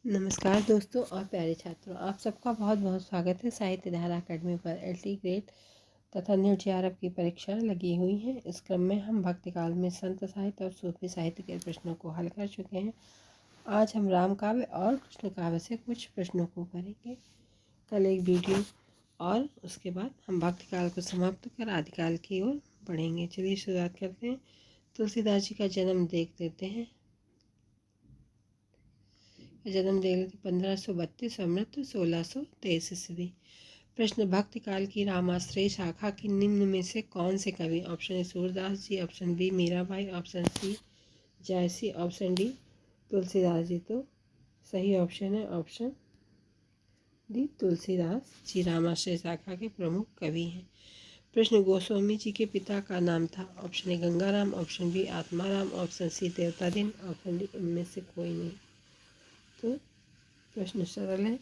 नमस्कार दोस्तों और प्यारे छात्रों, आप सबका बहुत बहुत स्वागत है। साहित्य धारा अकेडमी पर एलटी ग्रेड तथा नीट जेआरएफ की परीक्षा लगी हुई है। इस क्रम में हम भक्तिकाल में संत साहित्य और सूफी साहित्य के प्रश्नों को हल कर चुके हैं। आज हम राम काव्य और कृष्ण काव्य से कुछ प्रश्नों को करेंगे। कल एक वीडियो और उसके बाद हम भक्तिकाल को समाप्त कर आदिकाल की ओर बढ़ेंगे। चलिए शुरुआत करते हैं। तुलसीदास जी का जन्म देख लेते हैं। जन्म देख लेते 1532 मृत्यु 1623 ईस्वी। प्रश्न, भक्ति काल की रामाश्रय शाखा की निम्न में से कौन से कवि? Option A Surdas ji, option B Mirabai, option C Jayasi, option D Tulsidas ji. तो सही ऑप्शन है ऑप्शन डी तुलसीदास जी रामाश्रय शाखा के प्रमुख कवि हैं। प्रश्न, गोस्वामी जी के पिता का नाम था? Option A Gangaram, option B Atmaram, option C Devatadin, option D इनमें से कोई नहीं। तो प्रश्न सरल है।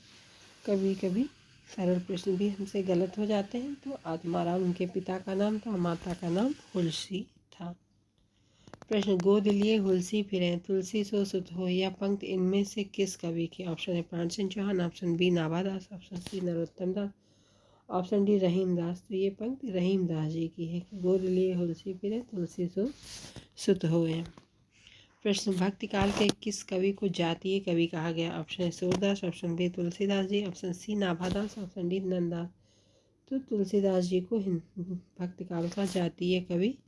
कभी कभी सरल प्रश्न भी हमसे गलत हो जाते हैं। तो आत्माराम उनके पिता का नाम था, माता का नाम हुलसी था। प्रश्न, गोद लिए हुलसी फिरें तुलसी सो सुत हो, यह पंक्ति इनमें से किस कवि की? Option A Pransingh Chauhan, option B Nabhadas, option C Narottam Das, option D Rahim Das. तो ये पंक्ति रहीम दास जी की है कि गोद लिए हुलसी फिरें तुलसी सो सुत होए। प्रश्न, भक्ति काल के किस कवि को जातीय कवि कहा गया? Option A Surdas, option B Tulsidas ji, option C Nabhadas, option D Nanddas. तो तुलसीदास जी को भक्ति काल का जातीय कवि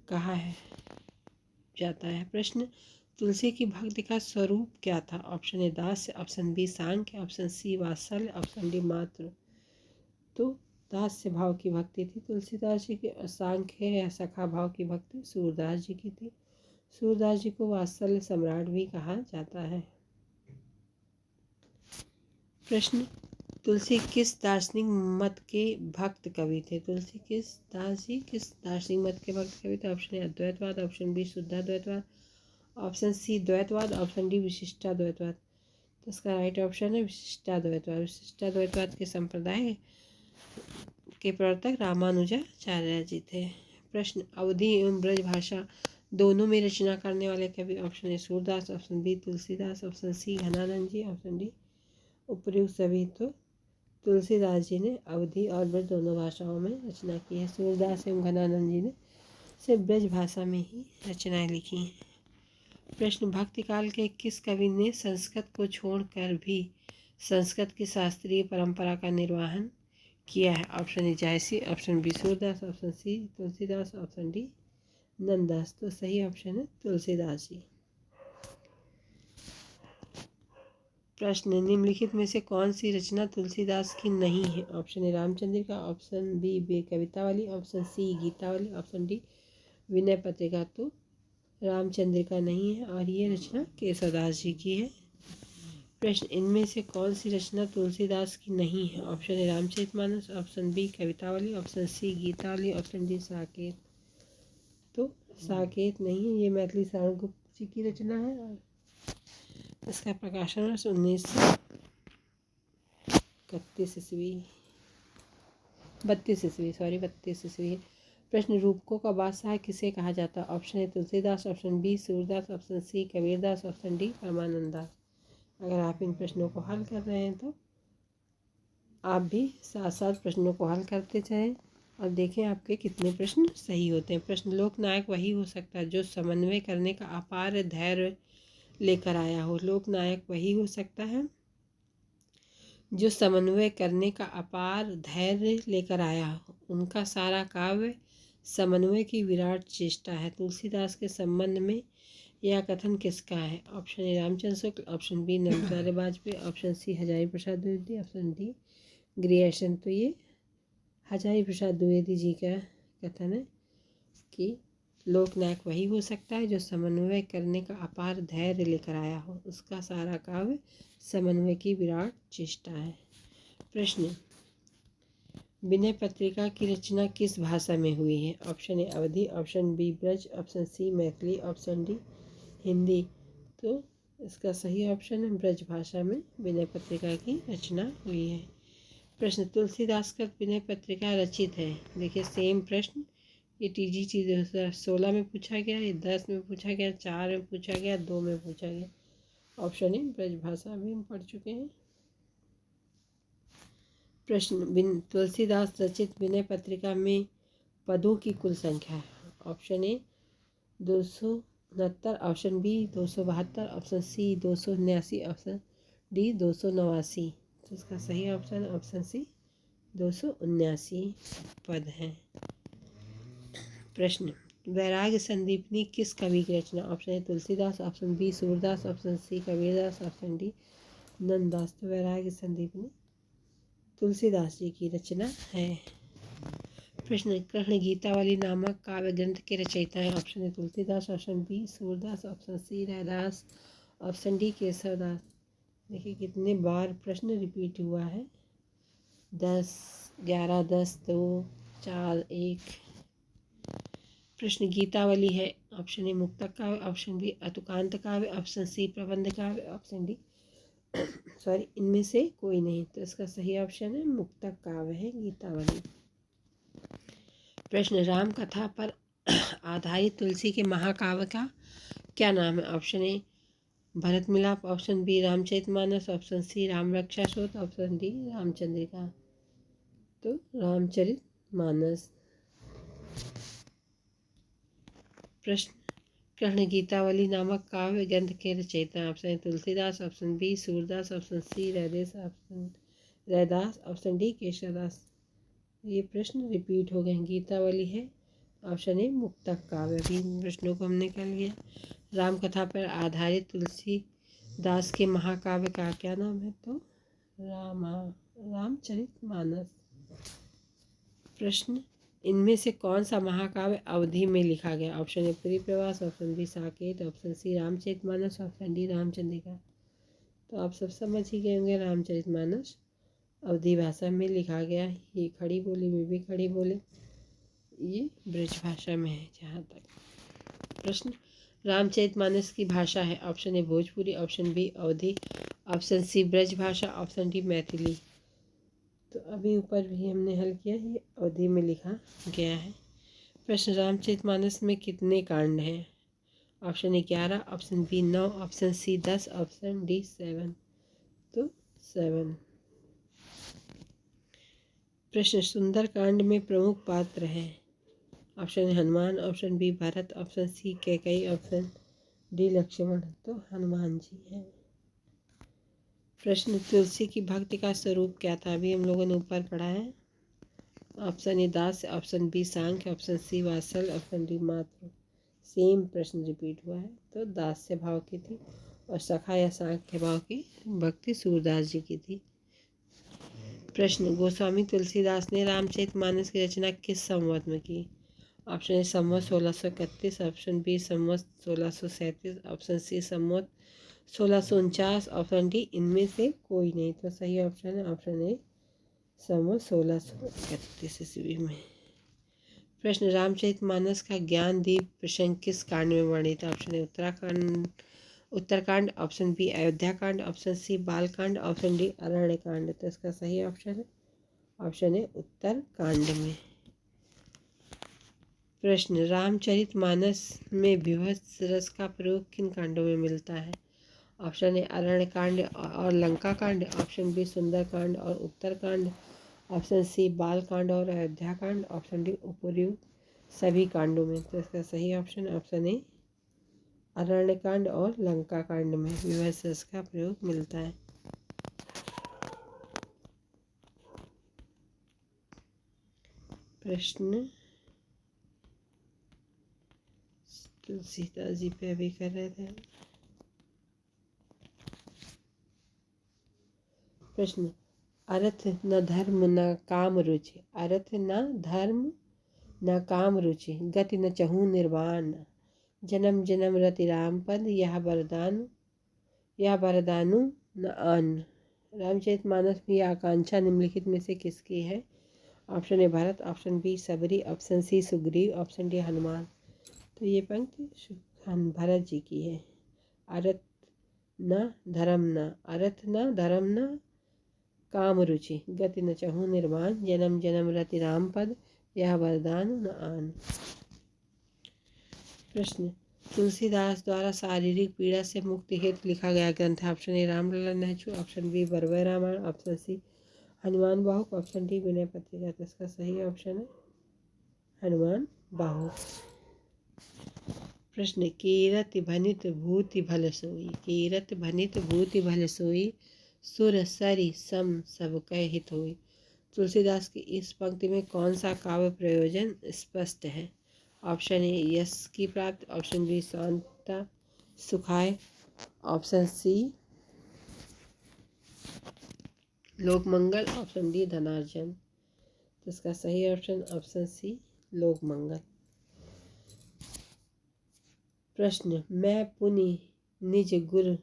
कहा है जाता है। प्रश्न, तुलसी की भक्ति का स्वरूप क्या था? ऑप्शन ए दास, ऑप्शन बी सांख्य, ऑप्शन सी वात्सल्य, ऑप्शन डी मातृ। तो दास्य भाव की भक्ति थी तुलसीदास जी की। सांख्य या सखा भाव की भक्ति सूरदास जी की थी। सूरदास जी को वात्सल्य सम्राट भी कहा जाता है। प्रश्न, तुलसी किस दार्शनिक मत के भक्त कवि थे? तुलसी किस दार्शनिक मत के भक्त कवि थे? ऑप्शन ए अद्वैतवाद, ऑप्शन बी शुद्धाद्वैतवाद, ऑप्शन सी द्वैतवाद, ऑप्शन डी विशिष्टाद्वैतवाद। तो इसका राइट ऑप्शन है विशिष्टाद्वैतवाद। विशिष्टाद्वैतवाद के संप्रदाय के प्रवर्तक रामानुजाचार्य जी थे। प्रश्न, अवधी एवं ब्रज भाषा दोनों में रचना करने वाले कवि? Option A Surdas, option B Tulsidas, option C Ghananand ji, option D उपर्युक्त सभी। तो तुलसीदास जी ने अवधी और ब्रज दोनों भाषाओं में रचना की है। सूरदास एवं घनानंद जी ने सिर्फ ब्रज भाषा में ही रचनाएं लिखी हैं। प्रश्न, भक्ति काल के किस कवि ने संस्कृत को छोड़कर भी संस्कृत की शास्त्रीय परंपरा का निर्वहन किया है? Option A Jayasi, option B Surdas, option C Tulsidas, option D Nanddas. तो सही ऑप्शन है तुलसीदास जी। प्रश्न, निम्नलिखित में से कौन सी रचना तुलसीदास की नहीं है? Option A Ramchandrika, option B Kavitavali, option C Gitavali, option D Vinay Patrika. तो रामचंद्रिका नहीं है और ये रचना केशवदास जी की है। प्रश्न, इनमें से कौन सी रचना तुलसीदास की नहीं है? Option A Ramcharitmanas, option B Kavitavali, option C Gitavali, option D Saket. तो साकेत नहीं है, ये मैथिली सारंगगुप्त जी की रचना है और इसका प्रकाशन वर्ष 1931 ईस्वी 32 ईस्वी। प्रश्न, रूपकों का बादशाह किसे कहा जाता है? Option A Tulsidas, option B Surdas, option C Kabirdas, option D Parmanand Das. अगर आप इन प्रश्नों को हल कर रहे हैं तो आप भी साथ साथ प्रश्नों को हल करते जाएं और देखें आपके कितने प्रश्न सही होते हैं। प्रश्न, लोकनायक वही हो सकता है जो समन्वय करने का अपार धैर्य लेकर आया हो। लोकनायक वही हो सकता है जो समन्वय करने का अपार धैर्य लेकर आया हो। उनका सारा काव्य समन्वय की विराट चेष्टा है। तुलसीदास के संबंध में यह कथन किसका है? Option A Ramchandra Shukla, option B Nandlal Vajpeyi, option C Hazari Prasad Dwivedi, option D Grierson. तो ये हजारी प्रसाद द्विवेदी जी का कथन है कि लोकनायक वही हो सकता है जो समन्वय करने का अपार धैर्य लेकर आया हो। उसका सारा काव्य समन्वय की विराट चेष्टा है। प्रश्न, विनय पत्रिका की रचना किस भाषा में हुई है? Option A Awadhi, option B Braj, option C Maithili, option D Hindi. तो इसका सही ऑप्शन है ब्रज भाषा में विनय पत्रिका की रचना हुई है। प्रश्न, तुलसीदास का विनय पत्रिका रचित है? देखिए सेम प्रश्न ये TGT 2016 में पूछा गया, ये 10 में पूछा गया, 4 में पूछा गया, 2 में पूछा गया। ऑप्शन ए ब्रजभाषा भी हम पढ़ चुके हैं। प्रश्न तुलसीदास रचित विनय पत्रिका में पदों की कुल संख्या है। Option A 269, option B 272, option C 279, option D 289। तो इसका सही ऑप्शन ऑप्शन सी 279 पद हैं। प्रश्न वैराग्य संदीपनी किस कवि की रचना? Option A Tulsidas, option B Surdas, option C Kabirdas, option D Nanddas. तो वैराग्य संदीपनी तुलसीदास जी की रचना है। प्रश्न कृष्ण गीतावली नामक काव्य ग्रंथ के रचयिता हैं। Option A Tulsidas, option B Surdas, option C Raidas, option D Keshavdas. देखिए कितने बार प्रश्न रिपीट हुआ है। 10, 11, 10, 2, 4, 1। प्रश्न गीतावली है। ऑप्शन ए मुक्तक काव्य, ऑप्शन बी अतुकांत काव्य, ऑप्शन सी प्रबंध काव्य, ऑप्शन डी सॉरी इनमें से कोई नहीं। तो इसका सही ऑप्शन है मुक्तक काव्य है गीतावली। प्रश्न राम कथा पर आधारित तुलसी के महाकाव्य का क्या नाम है? Option A Bharat Milap, option B Ramcharitmanas, option C Ram Raksha Stotra, option D Ramchandrika. तो रामचरितमानस। प्रश्न कृष्ण गीतावली नामक काव्य ग्रंथ के रचयिता। Option A Tulsidas, option B Surdas, option C Raidas, option D Keshavdas. ये प्रश्न रिपीट हो गए। गीतावली है ऑप्शन ए मुक्तक काव्य। भी प्रश्नों को हमने कर लिया। रामकथा पर आधारित तुलसीदास के महाकाव्य का क्या नाम है? तो रामचरितमानस। प्रश्न इनमें से कौन सा महाकाव्य अवधि में लिखा गया? Option A Priyapravas, option B Saket, option C Ramcharitmanas, option D Ramchandrika. तो आप सब समझ ही गए होंगे रामचरितमानस अवधी भाषा में लिखा गया। ये खड़ी बोली में भी खड़ी बोले, ये ब्रज भाषा में है जहाँ तक। प्रश्न रामचरितमानस की भाषा है। Option A Bhojpuri, option B Awadhi, option C Braj भाषा, ऑप्शन डी मैथिली। तो अभी ऊपर भी हमने हल किया, ये अवधी में लिखा गया है। प्रश्न रामचरितमानस में कितने कांड हैं? Option A 11, option B 9, option C 10, option D 7। तो 7। प्रश्न सुंदरकांड में प्रमुख पात्र हैं। Option A Hanuman, option B Bharat, option C Kaikeyi, option D Lakshman. तो हनुमान जी हैं। प्रश्न तुलसी की भक्ति का स्वरूप क्या था? अभी हम लोगों ने ऊपर पढ़ा है। ऑप्शन ए दास, ऑप्शन बी सांख्य, ऑप्शन सी वात्सल्य, ऑप्शन डी मातृ। सेम प्रश्न रिपीट हुआ है। तो दास्य भाव की थी और सखा या सांख्य भाव की भक्ति सूरदास जी की थी। प्रश्न गोस्वामी तुलसीदास ने रामचरितमानस की रचना किस संवत में की? ऑप्शन ए संवत 1631, ऑप्शन बी संवत 1637, ऑप्शन सी संवत 1649, ऑप्शन डी इनमें से कोई नहीं। तो सही ऑप्शन है ऑप्शन ए संवत 1631 ईस्वी में। प्रश्न रामचरितमानस का ज्ञान दीप प्रसंग किस कांड में वर्णित है? Option A Uttarkand, option B Ayodhyakand, option C Balkand, option D Aranyakand. तो इसका सही ऑप्शन है ऑप्शन ए उत्तरकांड में। प्रश्न रामचरितमानस में विभत्स रस का प्रयोग किन कांडों में मिलता है? ऑप्शन ए अरण्यकांड और लंकाकांड, ऑप्शन बी सुंदरकांड और उत्तरकांड, ऑप्शन सी बालकांड और अयोध्याकांड, ऑप्शन डी उपर्युक्त सभी कांडों में। तो इसका सही ऑप्शन ऑप्शन ए अरण्यकांड और लंकाकांड में विभत्स रस का प्रयोग मिलता है। प्रश्न तुलसीदास जी पे अभी कर रहे थे। प्रश्न अर्थ न धर्म न काम रुचि, अर्थ न धर्म न काम रुचि, गति न चहु निर्वाण, जन्म जन्म रति राम पद, यह वरदानु न आन। रामचरितमानस में आकांक्षा निम्नलिखित में से किसकी है? Option A Bharat, option B Shabari, option C Sugriva, option D Hanuman. तो ये पंक्ति भरत जी की है। अर्थ न धर्म न काम रुचि, गति न चहु निर्वाण, जन्म जन्म रति राम पद, यह वरदान न आन। प्रश्न तुलसीदास द्वारा शारीरिक पीड़ा से मुक्ति हेतु लिखा गया ग्रंथ है। Option A Ramlalla Nahachhu, option B Barvai Ramayan, option C Hanuman Bahuk, option D Vinay Patrika. तो इसका सही ऑप्शन है हनुमान बाहुक। प्रश्न कीरत भनित भूति भल सोई, कीरत भनित भूति भल सोई, सुर सरि सम सब कह हित होई। तुलसीदास की इस पंक्ति में कौन सा काव्य प्रयोजन स्पष्ट है? ऑप्शन ए यश की प्राप्ति, ऑप्शन बी शांता सुखाय, ऑप्शन सी लोकमंगल, ऑप्शन डी धनार्जन। तो इसका सही ऑप्शन ऑप्शन सी लोकमंगल। प्रश्न मैं पुनि निज गुर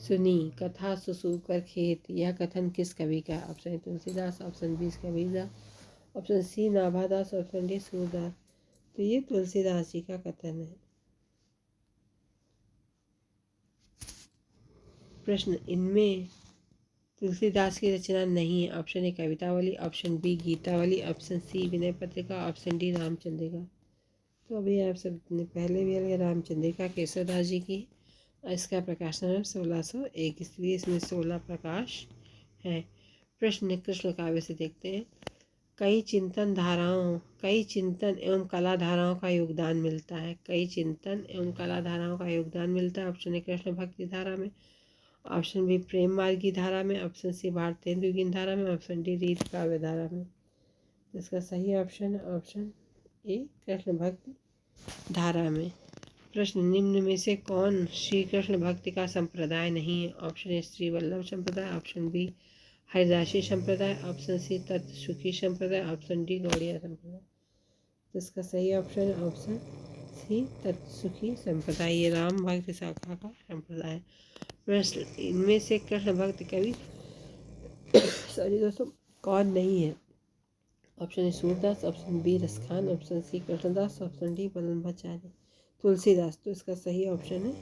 सुनी कथा सुसूकर खेत, यह कथन किस कवि का? Option A Tulsidas, option B Kabirdas, option C Nabhadas, option D Surdas. तो ये तुलसीदास जी का कथन है। प्रश्न इनमें तुलसीदास की रचना नहीं है। Option A Kavitavali, option B Gitavali, option C Vinay Patrika, option D Ramchandrika. तो अभी आप सब ने पहले भी अलग रामचंद्रिका केशवदास जी की, इसका प्रकाशन है 1601, इसलिए इसमें 16 प्रकाश है। प्रश्न कृष्ण काव्य से देखते हैं। कई चिंतन एवं कला धाराओं का योगदान मिलता है, कई चिंतन एवं कला धाराओं का योगदान मिलता है। ऑप्शन ए कृष्ण भक्ति धारा में, ऑप्शन बी प्रेम मार्ग की धारा में, ऑप्शन सी भारतेंदु की धारा में, ऑप्शन डी रीत काव्य धारा में। इसका सही ऑप्शन है ऑप्शन ए कृष्ण भक्ति धारा में। प्रश्न निम्न में से कौन श्री कृष्ण भक्ति का संप्रदाय नहीं है? ऑप्शन ए श्री वल्लभ संप्रदाय, ऑप्शन बी हरिदासी संप्रदाय, ऑप्शन सी तत्व सुखी संप्रदाय, ऑप्शन डी गौड़िया संप्रदाय। तो इसका सही ऑप्शन है ऑप्शन सी तत्व सुखी संप्रदाय। ये राम भक्त शाखा का संप्रदाय है। प्रश्न इनमें से कृष्ण भक्त कवि सॉरी दोस्तों कौन नहीं है? Option A Surdas, option B Raskhan, option C Krishnadas, option D Vallabhacharya. Tulsidas. तो इसका सही ऑप्शन है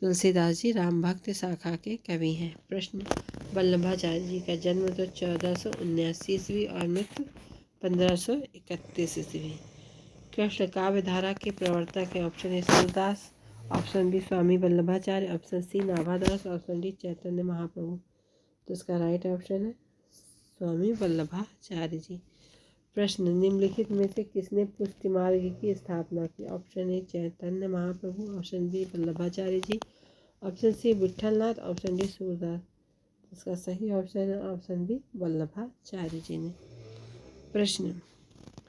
तुलसीदास जी राम भक्त शाखा के कवि हैं। प्रश्न वल्लभाचार्य जी का जन्म तो 1479 ईस्वी और मृत्यु 1531 ईस्वी। कृष्ण काव्य धारा के प्रवर्तक हैं। Option A Surdas, option B Swami Vallabhacharya, option C Nabhadas, option D Chaitanya Mahaprabhu. तो इसका राइट ऑप्शन है स्वामी वल्लभाचार्य जी। प्रश्न निम्नलिखित में से किसने पुष्टि मार्ग की स्थापना की? Option A Chaitanya Mahaprabhu, option B Vallabhacharya ji, option C Vitthalnath, option D Surdas. इसका सही ऑप्शन है ऑप्शन बी वल्लभाचार्य जी ने। प्रश्न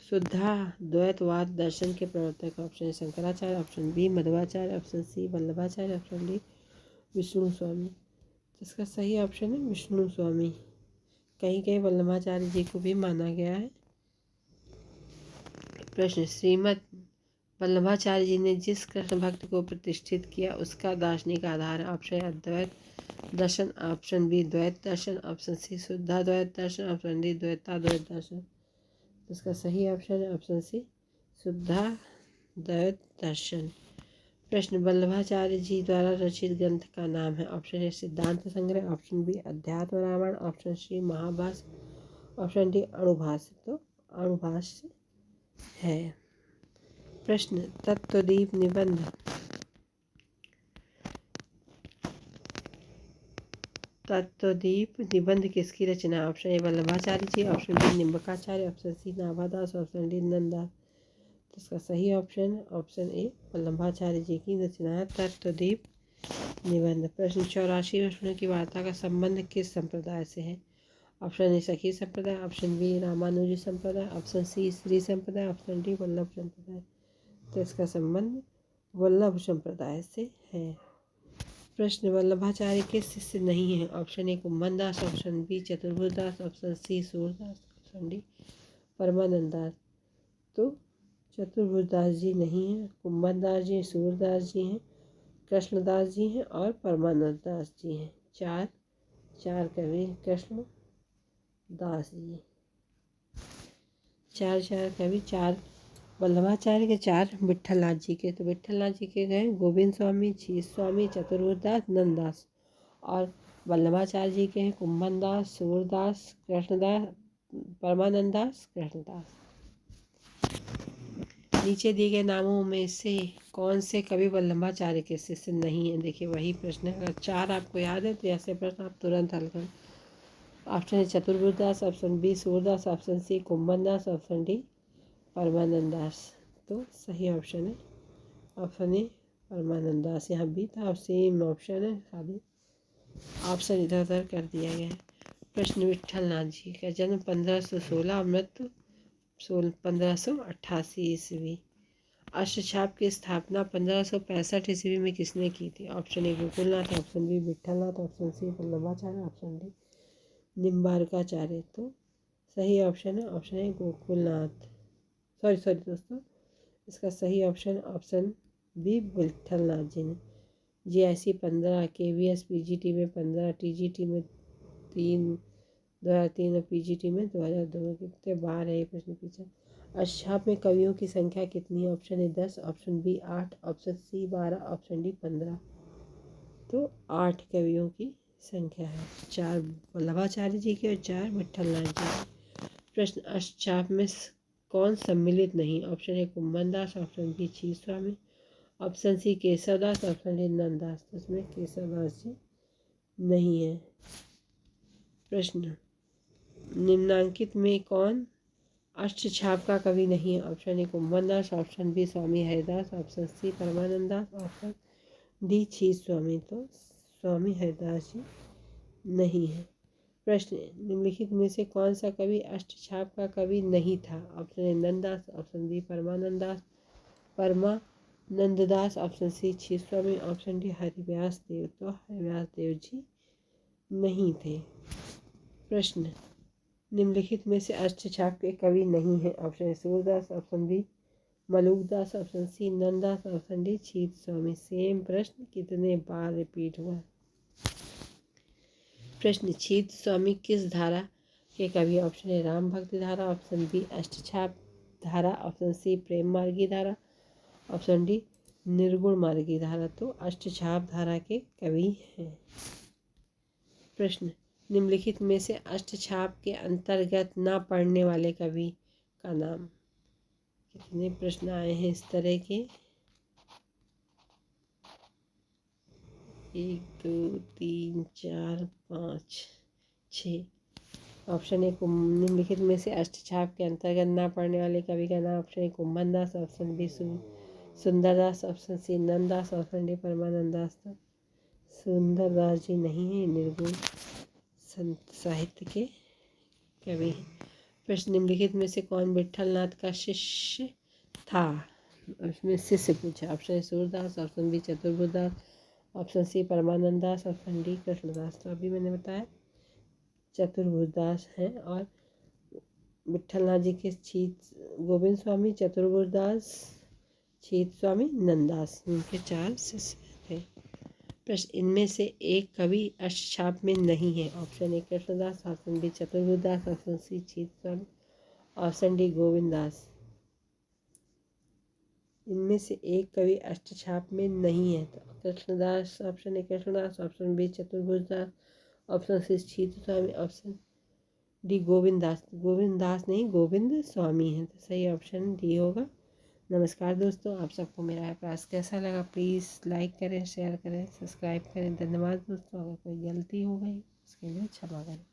शुद्धाद्वैतवाद दर्शन के प्रवर्तक। Option A Shankaracharya, option B Madhvacharya, option C Vallabhacharya, option D Vishnu Swami. इसका सही ऑप्शन है विष्णु स्वामी। कहीं कहीं वल्लभाचार्य जी को भी माना गया है। प्रश्न श्रीमद् वल्लभाचार्य जी ने जिस कृष्ण भक्त को प्रतिष्ठित किया उसका दार्शनिक आधार है। ऑप्शन अद्वैत दर्शन, ऑप्शन बी द्वैत दर्शन, ऑप्शन सी शुद्धाद्वैत दर्शन, ऑप्शन डी द्वैताद्वैत दर्शन। इसका सही ऑप्शन है ऑप्शन सी शुद्धाद्वैत दर्शन। प्रश्न वल्लभाचार्य जी द्वारा रचित ग्रंथ का नाम है। ऑप्शन ए सिद्धांत संग्रह, option B Adhyatma Ramayan, option C Mahabhashya, option D Anubhashya. तो अणुभाष्य है। प्रश्न तत्वदीप निबंध किसकी रचना? Option A Vallabhacharya ji, option B Nimbarkacharya, option C Nabhadas, option D Nanddas. तो इसका सही ऑप्शन है ऑप्शन ए वल्लभाचार्य जी की रचना है तत्वदीप निबंध। प्रश्न 84 प्रश्नों की वार्ता का संबंध किस संप्रदाय से है? ऑप्शन ए सखी संप्रदाय, ऑप्शन बी रामानुजी संप्रदाय, ऑप्शन सी श्री संप्रदाय, ऑप्शन डी वल्लभ संप्रदाय। तो इसका संबंध वल्लभ संप्रदाय से है। प्रश्न वल्लभाचार्य के शिष्य नहीं है। Option A Kumbhan Das, option B Chaturbhujdas, option C Surdas, option D Parmanand Das. तो चतुर्भुजदास जी नहीं हैं, कुंभन दास जी, सूरदास जी हैं, कृष्णदास जी हैं और परमानंद दास जी हैं। चार कवि कृष्ण दास जी। चार कवि, चार वल्लभाचार्य के, चार विठलनाथ जी के। तो विठलनाथ जी के गए गोविंद स्वामी, जीत स्वामी, चतुर्भुजदास, नंददास। और वल्लभाचार्य जी के हैं कुंभन दास, सूरदास, कृष्णदास, परमानंद दास, कृष्णदास। नीचे दिए गए नामों में से कौन से कवि वल्लभाचार्य के शिष्य नहीं है? देखिए वही प्रश्न है। अगर 4 आपको याद है तो ऐसे प्रश्न आप तुरंत हल करें। Option A Chaturbhuj Das, option B Surdas, option C Kumbhan Das, option D Parmanand Das. तो सही ऑप्शन है ऑप्शन ए परमानंद दास। यहाँ बी था और सेम ऑप्शन है, खाली ऑप्शन इधर उधर कर दिया गया है। प्रश्न विट्ठल नाथ जी का जन्म 1516, मृत्यु 1588 ईस्वी। अष्टछाप की स्थापना 1565 ईस्वी में किसने की थी? Option A Gokulnath, option B Vitthalnath, option C Vallabhacharya, option D Nimbarkacharya. तो सही ऑप्शन है ऑप्शन ए गोकुलनाथ। सॉरी दोस्तों, इसका सही ऑप्शन बी विट्ठलनाथ जी ने। GIC 15, KVS PGT में 15, TGT में 3, 2003 और PGT में 2002। कितने बार है ये प्रश्न पूछा। अष्टछाप में कवियों की संख्या कितनी है? Option A 10, option B 8, option C 12, option D 15। तो 8 कवियों की संख्या है, 4 वल्लभाचार्य जी की और 4 विट्ठलनाथ जी। प्रश्न अष्टछाप में कौन सम्मिलित नहीं? Option A Kumbhan Das, option B Chhit Swami, option C Keshavdas, option D Nanddas. तो इसमें केशवदास जी नहीं है। प्रश्न निम्नांकित में कौन अष्टछाप का कवि नहीं है? Option A Kumbhan Das, option B Swami Haridas, option C Parmanand Das, option D Chhi Swami. तो स्वामी हरिदास जी नहीं है। प्रश्न निम्नलिखित में से कौन सा कवि अष्टछाप का कवि नहीं था? Option A Nanddas, option B Parmananddas, option C Chhit Swami, option D Harivyas Dev. तो हरिव्यास देव जी नहीं थे। प्रश्न निम्नलिखित में से अष्टछाप के कवि नहीं है? Option A Surdas, option B Malukdas, option C Nanddas, option D Chhi Swami. Same प्रश्न कितने बार रिपीट हुआ? प्रश्न छीत स्वामी किस धारा के कवि? ऑप्शन ए राम भक्ति धारा, ऑप्शन बी अष्टछाप धारा, ऑप्शन सी प्रेम मार्गी धारा, ऑप्शन डी निर्गुण मार्गी धारा। तो अष्टछाप धारा के कवि हैं। प्रश्न निम्नलिखित में से अष्टछाप के अंतर्गत न पढ़ने वाले कवि का नाम। कितने प्रश्न आए हैं इस तरह के? 1 2 3 4 5 6। ऑप्शन ए निम्नलिखित में से अष्टछाप के अंतर्गत ना पढ़ने वाले कवि का नाम। Option A Kumbhan Das, option B Sundardas, option C Nanddas, option D Parmanand Das. तो सुंदरदास जी नहीं है, निर्गुण संत साहित्य के कवि। प्रश्न निम्नलिखित में से कौन विट्ठलनाथ का शिष्य था? उसमें शिष्य पूछा। Option A Surdas, option B Chaturbhujdas, option C Parmanand Das, option D Krishnadas. तो अभी मैंने बताया चतुर्भुजदास हैं और विट्ठलनाथ जी के छीत गोविंद स्वामी, चतुर्भुजदास, छीत स्वामी, नंददास, उनके 4 शिष्य थे। प्रश्न इनमें से एक कवि अष्टछाप में नहीं है। Option A Krishnadas, option B Chaturbhujdas, option C Chhit Swami, option D Govind Das. इनमें से एक कवि अष्टछाप में नहीं है। तो Krishnadas, option A Krishnadas, option B Chaturbhujdas, option C Chhit Swami, option D Govind Das नहीं गोविंद स्वामी है। तो सही ऑप्शन डी होगा। नमस्कार दोस्तों, आप सबको मेरा प्रयास कैसा लगा? प्लीज़ लाइक करें, शेयर करें, सब्सक्राइब करें। धन्यवाद दोस्तों। अगर कोई गलती हो गई उसके लिए क्षमा करें।